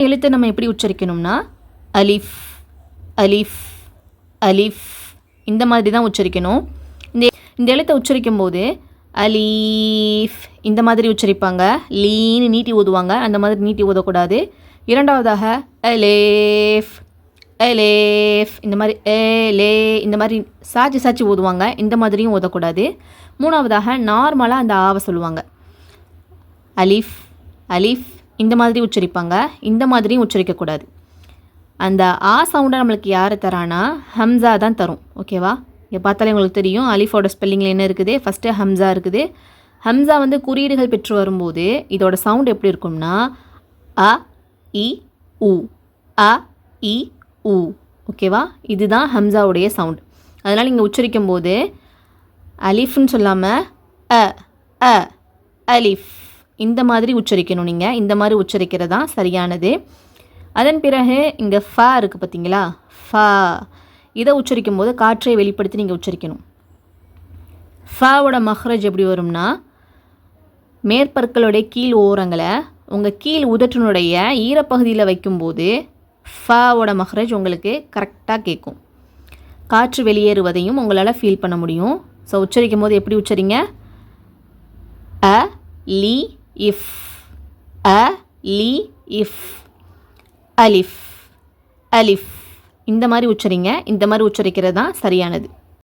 எழுத்தை நம்ம எப்படி உச்சரிக்கணும்னா அலிஃப் அலிஃப் அலிஃப் இந்த மாதிரி தான் உச்சரிக்கணும். இந்த எழுத்தை உச்சரிக்கும் போது அலீஃப் இந்த மாதிரி உச்சரிப்பாங்க. லீன்னு நீட்டி ஊதுவாங்க, அந்த மாதிரி நீட்டி ஊதக்கூடாது. இரண்டாவதாக அலேஃப் அலேஃப் இந்த மாதிரி லே இந்த மாதிரி சாச்சி ஊதுவாங்க, இந்த மாதிரியும் ஊதக்கூடாது. மூணாவதாக நார்மலாக அந்த ஆவை சொல்லுவாங்க. அலிஃப் அலிஃப் இந்த மாதிரி உச்சரிப்பாங்க, இந்த மாதிரியும் உச்சரிக்கக்கூடாது. அந்த ஆ சவுண்டை நம்மளுக்கு யார் தரானா ஹம்சா தான் தரும். ஓகேவா? இங்கே பார்த்தாலே உங்களுக்கு தெரியும் அலிஃபோட ஸ்பெல்லிங்கில் என்ன இருக்குது. ஃபஸ்ட்டு ஹம்சா இருக்குது. ஹம்சா வந்து குறியீடுகள் பெற்று வரும்போது இதோட சவுண்ட் எப்படி இருக்கும்னா அ இ உ அ இ உ. ஓகேவா? இதுதான் ஹம்சாவுடைய சவுண்ட். அதனால் இங்கே உச்சரிக்கும் போது அலிஃப்னு சொல்லாமல் அ அ அலிஃப் இந்த மாதிரி உச்சரிக்கணும். நீங்கள் இந்த மாதிரி உச்சரிக்கிறது தான் சரியானது. அதன் பிறகு இங்கே ஃபா இருக்குது பார்த்தீங்களா, ஃபா. இதை உச்சரிக்கும் போது காற்றை வெளிப்படுத்தி நீங்கள் உச்சரிக்கணும். ஃபாவோட மஹ்ரஜ் எப்படி வரும்னா மேற்பற்களுடைய கீழ் ஓரங்களை உங்கள் கீழ் உதட்டினுடைய ஈரப்பகுதியில் வைக்கும்போது ஃபாவோட மஹ்ரஜ் உங்களுக்கு கரெக்டாக கேட்கும். காற்று வெளியேறுவதையும் உங்களால் ஃபீல் பண்ண முடியும். ஸோ உச்சரிக்கும் போது எப்படி உச்சரிங்க? அ லி இஃப் அ லி இஃப் அலிஃப் அலிஃப் இந்த மாதிரி உச்சரிங்க. இந்த மாதிரி உச்சரிக்கிறது தான் சரியானது.